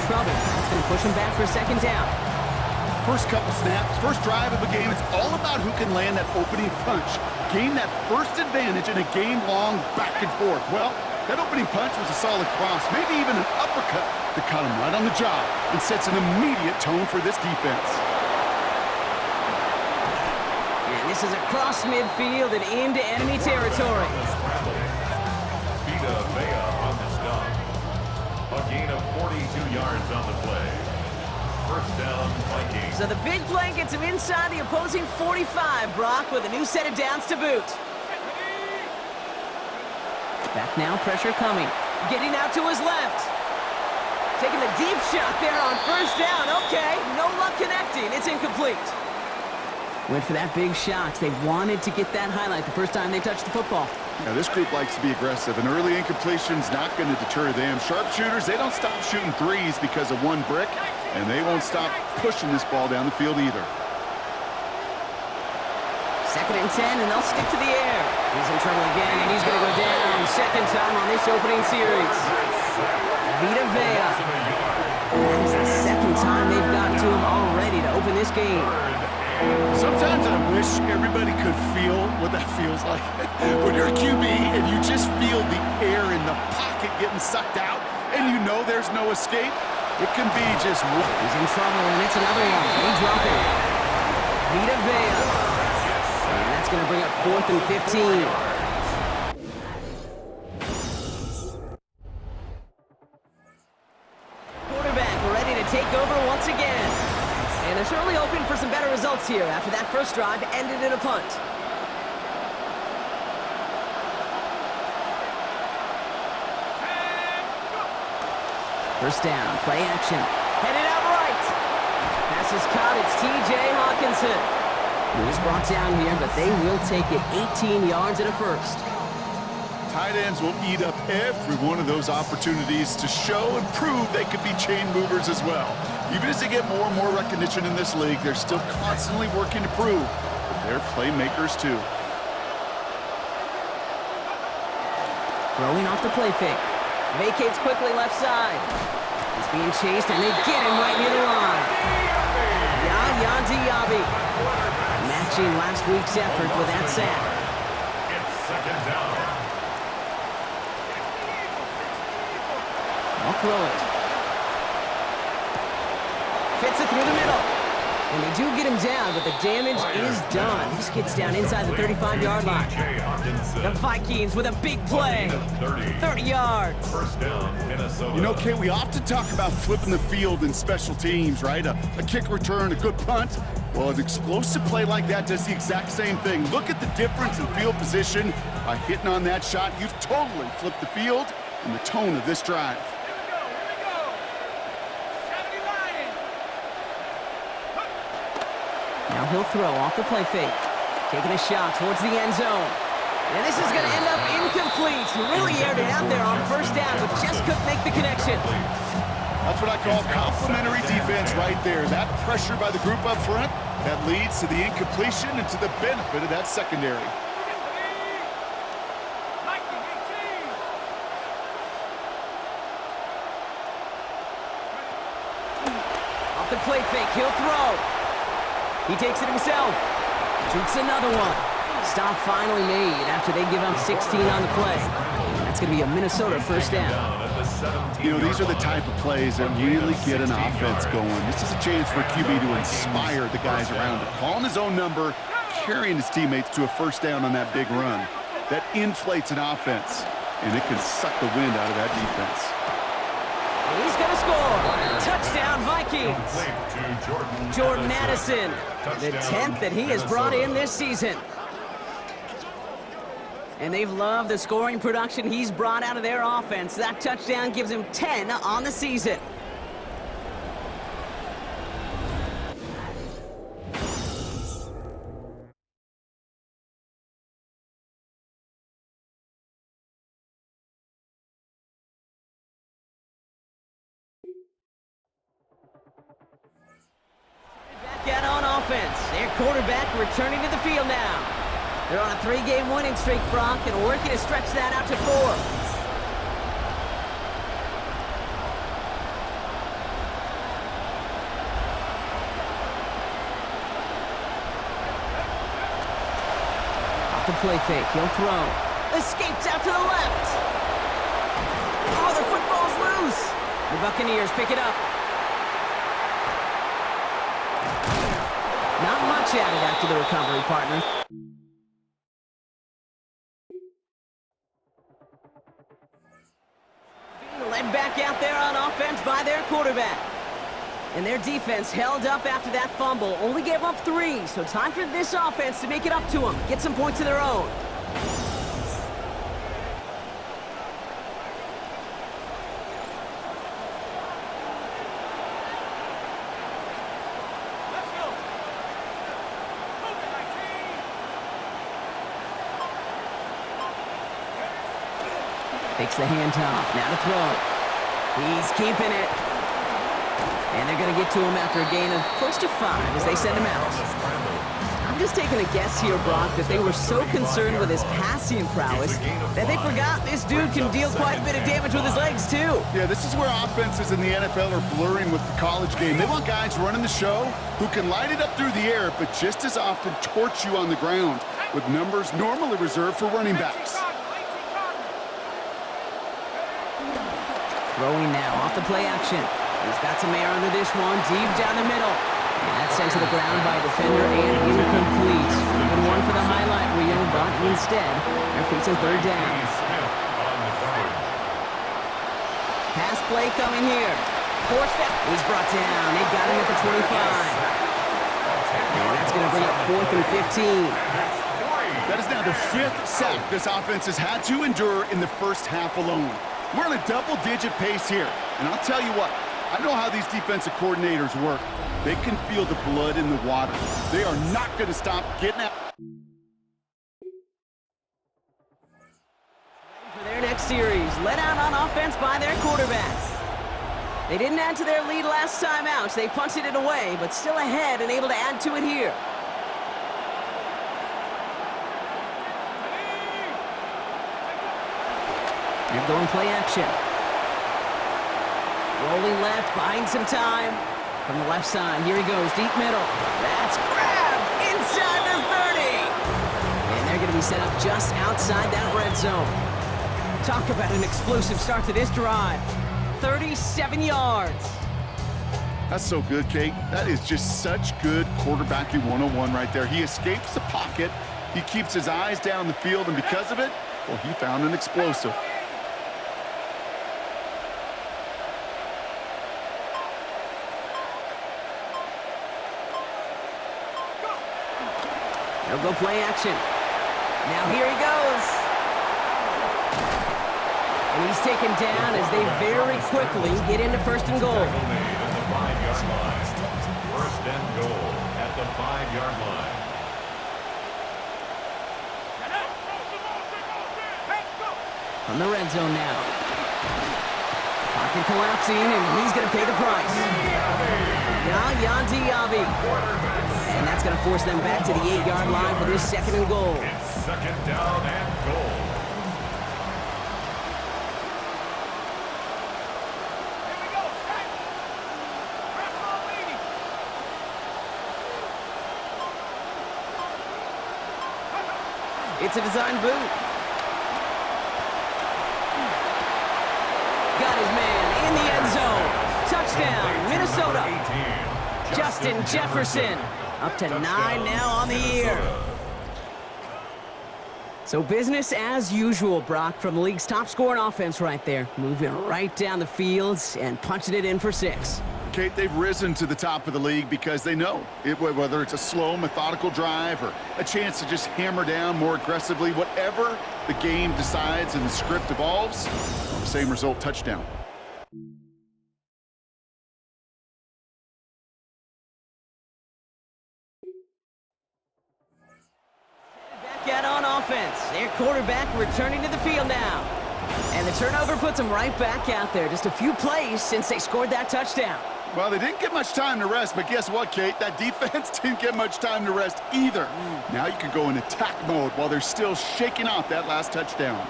trouble. That's going to push him back for a second down. First couple snaps, first drive of a game, it's all about who can land that opening punch. Gain that first advantage in a game-long back and forth. Well, that opening punch was a solid cross, maybe even an uppercut that caught him right on the job and sets an immediate tone for this defense. And this is across midfield and into enemy territory. A gain of 42 yards on the play. First down, Vikings. So the big play gets him inside the opposing 45, Brock, with a new set of downs to boot. Back now, pressure coming. Getting out to his left. Taking the deep shot there on first down. Okay, no luck connecting. It's incomplete. Went for that big shot. They wanted to get that highlight the first time they touched the football. Now, this group likes to be aggressive, and early incompletion's not going to deter them. Sharpshooters, they don't stop shooting threes because of one brick, and they won't stop pushing this ball down the field either. 2nd and 10, and they'll stick to the air. He's in trouble again, and he's going to go down. Second time on this opening series. Vita Vea. That is the second time they've gotten to him already to open this game. Sometimes I wish everybody could feel what that feels like. When you're a QB and you just feel the air in the pocket getting sucked out and you know there's no escape, it can be just... He's in trouble, and it's another one. They drop it. Vita Vea. And that's going to bring up 4th and 15. Quarterback ready to take over once again. And they're certainly hoping for some better results here after that first drive ended in a punt. First down, play action. Headed out right. Pass is caught. It's T.J. Hawkinson. He's brought down here, but they will take it 18 yards at a first. Tight ends will eat up every one of those opportunities to show and prove they could be chain movers as well. Even as they get more and more recognition in this league, they're still constantly working to prove that they're playmakers too. Throwing off the play fake. Vacates quickly left side. He's being chased, and they get him right near the line. Yaya Diaby. Matching last week's effort with that sack. It's second down. I'll throw it. Fits it through the middle. And they do get him down, but the damage is done. This gets down inside the 35-yard line. The Vikings with a big play. 30 yards. First down, Minnesota. You know, Kate, we often talk about flipping the field in special teams, right? A kick return, a good punt. Well, an explosive play like that does the exact same thing. Look at the difference in field position. By hitting on that shot, you've totally flipped the field and the tone of this drive. Now he'll throw off the play fake. Taking a shot towards the end zone. And this is going to end up incomplete. Really aired it out there on first down, but just couldn't make the connection. That's what I call complimentary defense right there. That pressure by the group up front, that leads to the incompletion and to the benefit of that secondary. Off the play fake, he'll throw. He takes it himself. Shoots another one. Stop finally made after they give up 16 on the play. That's going to be a Minnesota first down. You know, these are the type of plays that really get an offense going. This is a chance for QB to inspire the guys around him. Calling his own number, carrying his teammates to a first down on that big run. That inflates an offense, and it can suck the wind out of that defense. He's going to score. Touchdown, Vikings. Jordan Addison, the 10th that he has brought in this season. And they've loved the scoring production he's brought out of their offense. That touchdown gives him 10 on the season. Back out on offense. Their quarterback returning to the field now. They're on a 3-game winning streak, Brock, and working to stretch that out to 4. off the play fake. He'll throw. Escapes out to the left. Oh, the football's loose. The Buccaneers pick it up. Not much added after the recovery, partner. Being led back out there on offense by their quarterback. And their defense held up after that fumble. Only gave up 3, so time for this offense to make it up to them. Get some points of their own. Takes the handoff. Now to throw. He's keeping it. And they're going to get to him after a gain of close to 5 as they send him out. I'm just taking a guess here, Brock, that they were so concerned with his passing prowess that they forgot this dude can deal quite a bit of damage with his legs, too. Yeah, this is where offenses in the NFL are blurring with the college game. They want guys running the show who can light it up through the air, but just as often torch you on the ground, with numbers normally reserved for running backs. Throwing now off the play action. He's got some air under this one, deep down the middle. And that's sent to the ground by a defender and incomplete. Good one for the highlight reel, but instead, they're facing third down. Pass play coming here. Forced that. He's brought down. They got him at the 25. And that's going to bring up 4th and 15. That is now the 5th sack this offense has had to endure in the first half alone. We're on a double-digit pace here. And I'll tell you what, I know how these defensive coordinators work. They can feel the blood in the water. They are not going to stop getting out. For their next series, let out on offense by their quarterbacks. They didn't add to their lead last time out. They punted it away, but still ahead and able to add to it here. They're going play action. Rolling left, buying some time. From the left side, here he goes, deep middle. That's grabbed inside the 30. And they're going to be set up just outside that red zone. Talk about an explosive start to this drive. 37 yards. That's so good, Kate. That is just such good quarterbacking 101 right there. He escapes the pocket. He keeps his eyes down the field, and because of it, well, he found an explosive. They'll go play action. Now here he goes. And he's taken down as they very quickly get into 1st and goal. At the 5-yard line. 1st and goal at the 5-yard line. On the red zone now. Pocket collapsing, and he's going to pay the price. Yandiabi. And that's going to force them back to the 8-yard line for this 2nd and goal. It's 2nd down and goal. It's a design boot. Got his man in the end zone. Touchdown, Minnesota. Justin Jefferson. Up to 9 now on the year. So business as usual, Brock, from the league's top scoring offense right there. Moving right down the field and punching it in for 6. Kate, they've risen to the top of the league because they know whether it's a slow, methodical drive or a chance to just hammer down more aggressively, whatever the game decides and the script evolves, same result, touchdown. Back out on offense. Their quarterback returning to the field now. And the turnover puts them right back out there. Just a few plays since they scored that touchdown. Well, they didn't get much time to rest, but guess what, Kate? That defense didn't get much time to rest either. Now you can go in attack mode while they're still shaking off that last touchdown.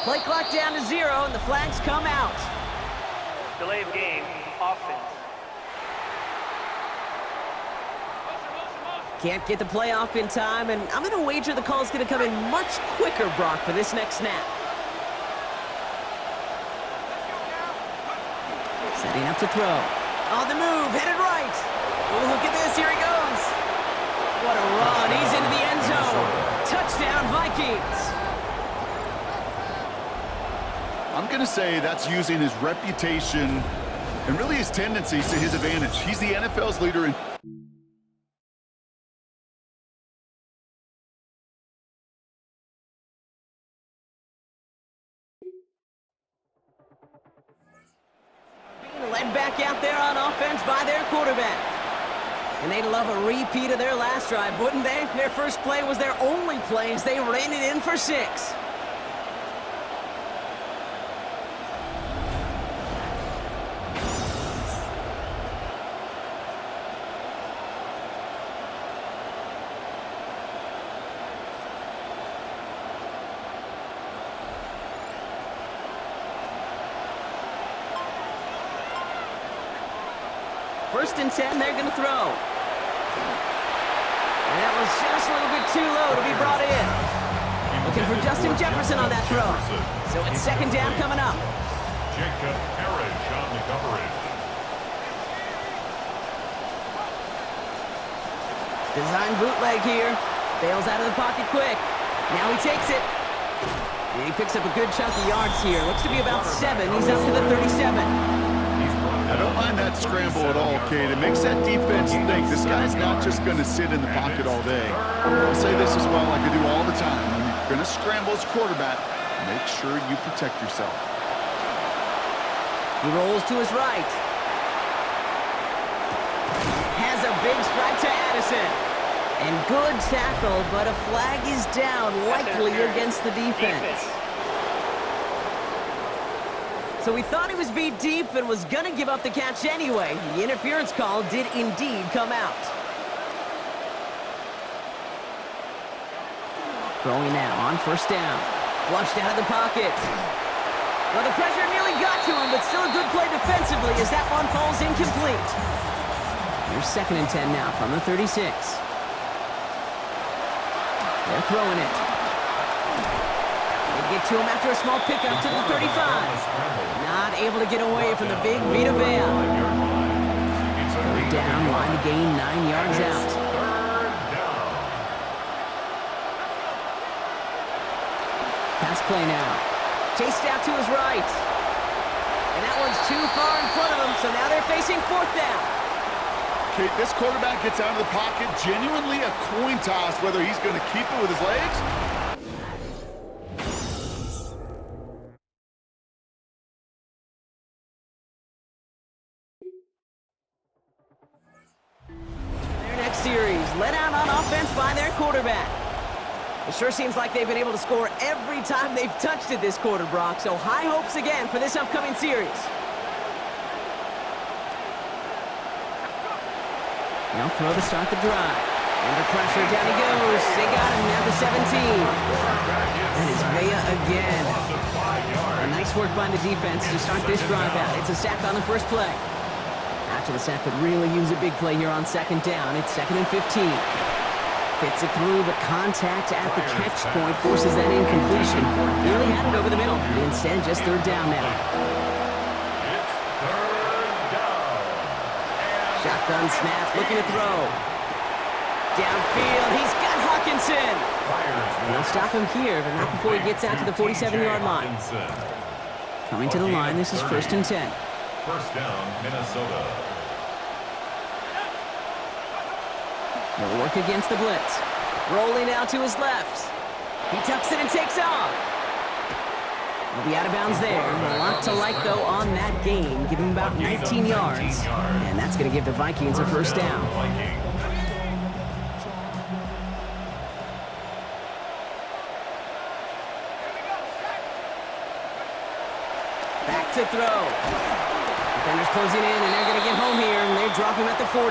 Play clock down to 0, and the flags come out. Delay of game, offense. Can't get the play off in time, and I'm going to wager the call is going to come in much quicker, Brock, for this next snap. Setting up to throw. On the move, headed right. Oh, look at this, here he goes. What a run, he's into the end zone. Touchdown, Vikings. I'm going to say that's using his reputation and really his tendencies to his advantage. He's the NFL's leader in... Being led back out there on offense by their quarterback. And they'd love a repeat of their last drive, wouldn't they? Their first play was their only play as they ran it in for 6. First and 10, they're going to throw. And that was just a little bit too low to be brought in. Looking for Justin Jefferson on that throw. So it's second down coming up. Jacob Parrish on the coverage. Design bootleg here. Bails out of the pocket quick. Now he takes it. And he picks up a good chunk of yards here. Looks to be about 7. He's up to the 37. I don't mind that scramble at all, Kate. It makes that defense think this guy's not just going to sit in the pocket all day. I'll say this as well, like I do all the time. When you're going to scramble as quarterback, make sure you protect yourself. He rolls to his right. Has a big strike to Addison. And good tackle, but a flag is down, likely against the defense. So we thought he was beat deep and was going to give up the catch anyway. The interference call did indeed come out. Throwing now on first down. Flushed out of the pocket. Well, the pressure nearly got to him, but still a good play defensively as that one falls incomplete. Here's second and 10 now from the 36. They're throwing it. They get to him after a small pickup to the 35. Not able to get away from the big Vita Vea. Third down, line to gain 9 yards out. Pass play now. Chased out to his right. And that one's too far in front of him, so now they're facing fourth down. Kate, this quarterback gets out of the pocket, genuinely a coin toss whether he's going to keep it with his legs. Their next series, let out on offense by their quarterback. It sure seems like they've been able to score every time they've touched it this quarter, Brock, so high hopes again for this upcoming series. Now throw to start the drive. Under pressure, down he goes. They got him at the 17. And it's Vea again. A nice work by the defense to start this drive out. It's a sack on the first play. After the sack could really use a big play here on second down. It's second and 15. Fits it through, but contact at the catch point forces that incompletion. Nearly had it over the middle. Instead, just third down now. Shotgun snap, looking to throw. Downfield, he's got Hawkinson. And they'll stop him here, but not before he gets out to the 47-yard line. Coming to the line, this is first and 10. First down, Minnesota. He'll work against the blitz. Rolling out to his left. He tucks it and takes off. He'll be out of bounds there. A lot to like, though, on that gain. Give him about 19 yards. And that's going to give the Vikings a first down. Back to throw. Defenders closing in, and they're going to get home here. And they drop him at the 40.